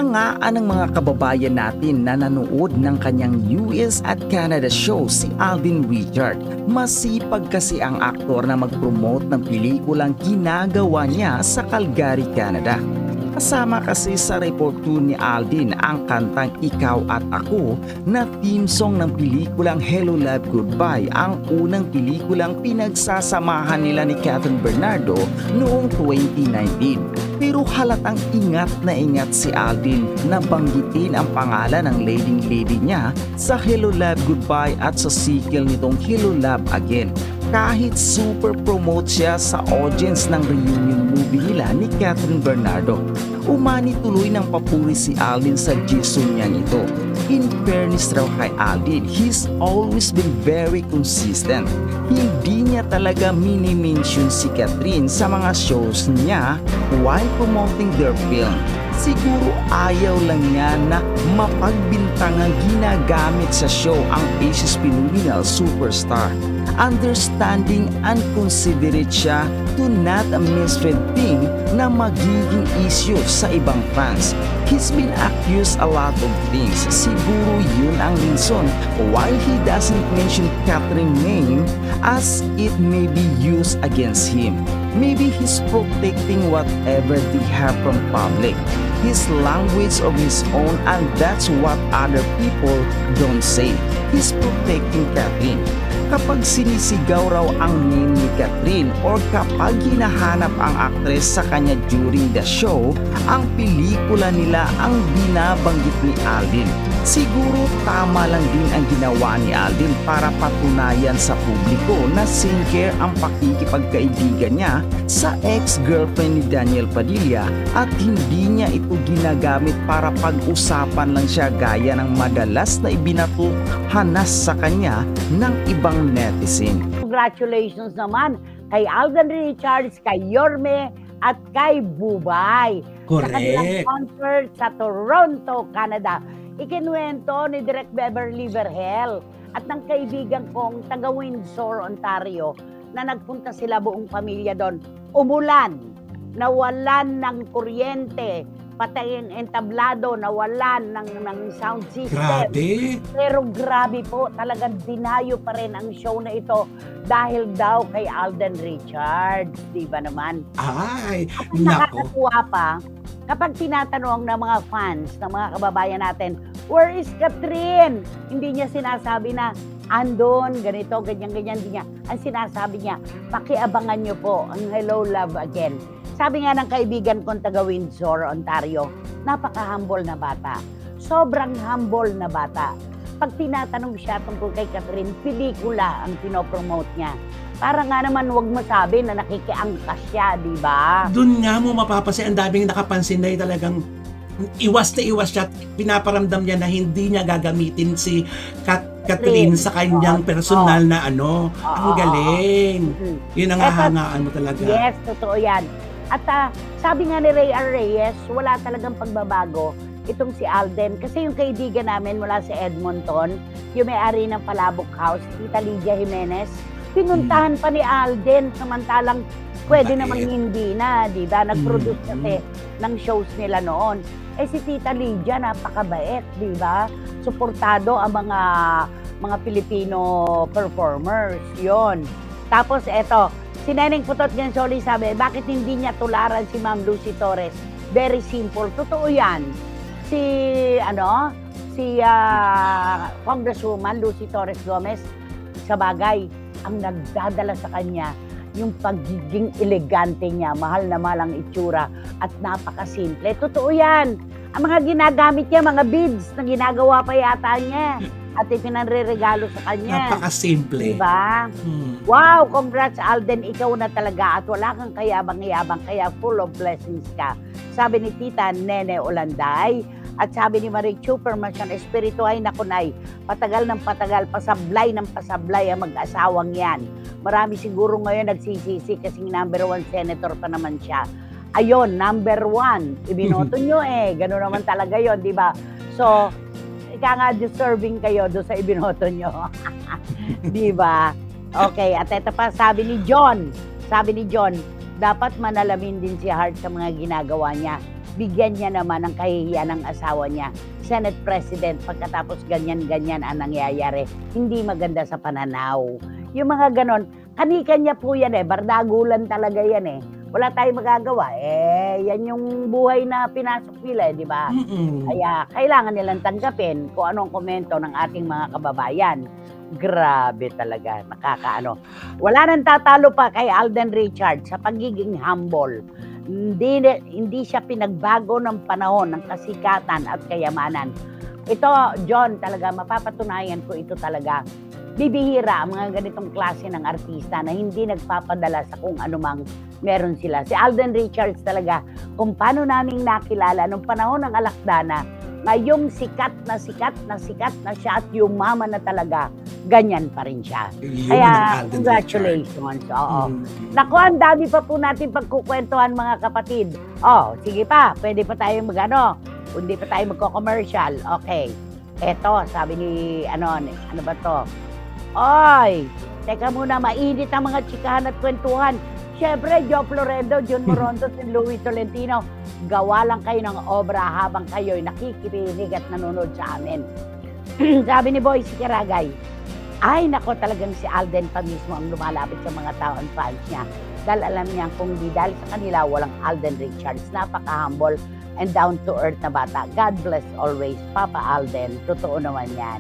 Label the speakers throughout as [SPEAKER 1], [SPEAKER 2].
[SPEAKER 1] Hinangaan ng mga kababayan natin na nanood ng kanyang US at Canada show si Alden Richard. Masipag kasi ang aktor na mag-promote ng pelikulang ginagawa niya sa Calgary, Canada. Kasama kasi sa report 2 ni Alden ang kantang Ikaw at Ako na theme song ng pelikulang Hello Love Goodbye, ang unang pelikulang pinagsasamahan nila ni Catherine Bernardo noong 2019. Pero halatang ingat na ingat si Alden na banggitin ang pangalan ng leading lady niya sa Hello Love Goodbye at sa sequel nitong Hello Love Again. Kahit super promote siya sa audience ng reunion movie nila ni Catherine Bernardo. Umani tuloy ng papuri si Alden sa Jason niya nito. In fairness raw kay Alden, he's always been very consistent. Hindi niya talaga mini-mention si Catherine sa mga shows niya while promoting their film. Siguro ayaw lang niya na mapagbintangang ginagamit sa show ang Asia's phenomenal superstar. Understanding and considerate siya to not a misread thing na magiging issue sa ibang fans. He's been accused a lot of things. Siguro yun ang reason why he doesn't mention Catherine's name as it may be used against him. Maybe he's protecting whatever they have from public. His language of his own, and that's what other people don't say. He's protecting Catherine. Kapag sinisigaw raw ang name ni Catherine or kapag hinahanap ang actress sa kanya during the show, ang pelikula nila ang binabanggit ni Alden. Siguro tama lang din ang ginawa ni Alden para patunayan sa publiko na sincere ang pakikipagkaibigan niya sa ex-girlfriend ni Daniel Padilla at hindi niya ito ginagamit para pag-usapan lang siya gaya ng madalas na ibinato hanas sa kanya ng ibang netizen.
[SPEAKER 2] Congratulations naman kay Alden Richards, kay Yorme at kay Bubay.
[SPEAKER 3] Correct.
[SPEAKER 2] Sa kanilang concert sa Toronto, Canada. Ikinuwento ni Direk Beverly Verhel at ng kaibigan kong taga Windsor, Ontario na nagpunta sila buong pamilya doon. Umulan, nawalan ng kuryente, patay ang entablado, nawalan ng sound system.
[SPEAKER 3] Grabe!
[SPEAKER 2] Pero grabe po, talagang dinayo pa rin ang show na ito dahil daw kay Alden Richards. Di ba naman?
[SPEAKER 3] Ay,
[SPEAKER 2] At
[SPEAKER 3] nako.
[SPEAKER 2] nakakatuwa pa, kapag tinatanong ng mga fans, ng mga kababayan natin, where is Catherine? Hindi niya sinasabi na, andon, ganito, ganyan, hindi niya. Ang sinasabi niya, pakiabangan niyo po ang Hello Love Again. Sabi nga ng kaibigan kong taga Windsor, Ontario, napaka-humble na bata. Sobrang humble na bata. Pag tinatanong siya tungkol kay Catherine, pelikula ang pinopromote niya. Para nga naman wag masabi na nakikiangkas siya, di ba?
[SPEAKER 3] Doon nga mo mapapansin, ang daming nakapansin na talagang iwas na iwas siya at pinaparamdam niya na hindi niya gagamitin si Catherine sa kanyang personal na ano. Ang galing. Yun ang hahangaan mo talaga.
[SPEAKER 2] Yes, totoo yan. At sabi nga ni Ray R. Reyes, wala talagang pagbabago itong si Alden. Kasi yung kaibigan namin mula sa Edmonton, yung may-ari ng Palabok House, Tita Lydia Jimenez, pinuntahan pa ni Alden, samantalang pwede namang hindi na, di ba? Nag-produce kasi ng shows nila noon. Eh si Tita Lydia, napakabait, di ba? Suportado ang mga Filipino performers, yon. Tapos eto, si Neneng Putot Gansoli sabi, bakit hindi niya tularan si Ma'am Lucy Torres? Very simple. Totoo yan. Si Congresswoman Lucy Torres Gomez, sa bagay, ang nagdadala sa kanya yung pagiging elegante niya, mahal na mahal ang itsura at napakasimple. Totoo yan. Ang mga ginagamit niya, mga beads na ginagawa pa yata niya at ipinanre-regalo sa kanya.
[SPEAKER 3] Napakasimple.
[SPEAKER 2] Diba? Wow, congrats Alden, ikaw na talaga at wala kang kayabang-yabang, kaya full of blessings ka. Sabi ni Tita Nene Olanday. At sabi ni Marie Chupermasyon, espiritu ay nakunay, patagal ng patagal, pasablay ng pasablay ang mag-asawang yan. Marami siguro ngayon nagsisisi kasi number 1 senator pa naman siya. Ayon, number 1, ibinoto nyo gano'n naman talaga yon, di ba? So, ika nga deserving kayo doon sa ibinoto nyo. Di ba? Okay, at ito pa, sabi ni John, dapat manalamin din si Hart sa mga ginagawa niya. bigyan niya naman ng kahihiyan ng asawa niya, Senate President, pagkatapos ganyan-ganyan ang nangyayari. Hindi maganda sa pananaw. Yung mga ganon, kani-kanya po yan bardagulan talaga yan Wala tayong magagawa. Yan yung buhay na pinasok nila, di ba? Kaya kailangan nilang tanggapin kung anong komento ng ating mga kababayan. Grabe talaga, nakakaano. Wala nang tatalo pa kay Alden Richards sa pagiging humble. Hindi siya pinagbago ng panahon ng kasikatan at kayamanan. Ito, John, talaga mapapatunayan ko ito talaga. Bibihira ang mga ganitong klase ng artista na hindi nagpapadala sa kung anumang meron sila. Si Alden Richards talaga, kung paano naming nakilala nung panahon ng Alakdana, ngayong sikat na siya at yumaman na talaga, ganyan pa rin siya. Kaya, congratulations. Oo. Naku, ang dami pa po natin pagkukwentuhan mga kapatid. Sige pa, pwede pa tayong hindi pa tayo magko-commercial. Okay. Eto, sabi ni, ano ba to? Oy, teka muna, mainit ang mga tsikahan at kwentuhan. Siyempre, Joe Florendo, John Morontos, and Louis Tolentino, gawa lang kayo ng obra habang kayo'y nakikipinig at nanonood sa amin. Sabi ni Boy si Karagay, ay nako, talagang si Alden pa mismo ang lumalapit sa mga tao and fans niya. Dahil alam niya kung di dahil sa kanila, walang Alden Richards. Napaka-humble and down-to-earth na bata. God bless always, Papa Alden. Totoo naman yan.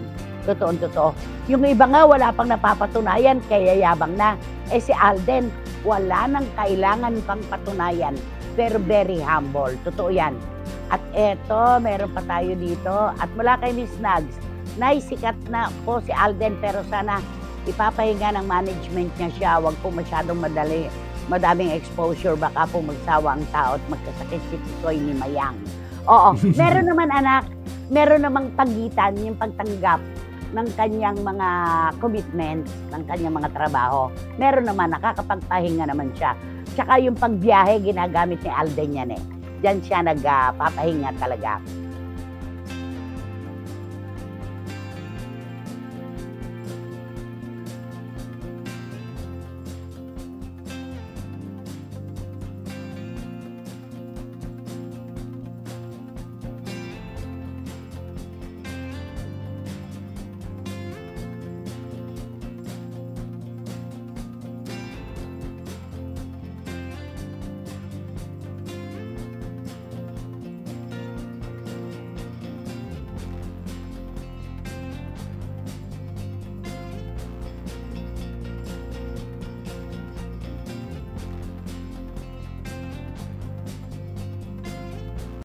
[SPEAKER 2] Totoo. Yung iba nga, wala pang napapatunayan, kaya yabang na. Si Alden, wala nang kailangan pang patunayan. Pero very humble. Totoo yan. At eto, meron pa tayo dito. At mula kay Miss Nags, naisikat na po si Alden, pero sana ipapahinga ng management niya siya. Huwag po masyadong madaming exposure. Baka po magsawa ang tao at magkasakit si Tisoy ni Mayang. Oo, meron naman anak, meron namang pagitan yung pagtanggap ng kanyang mga commitments, ng kanyang mga trabaho. Meron naman, nakakapagpahinga naman siya. Tsaka yung pagbiyahe, ginagamit ni Alden yan Diyan siya nagpapahinga talaga.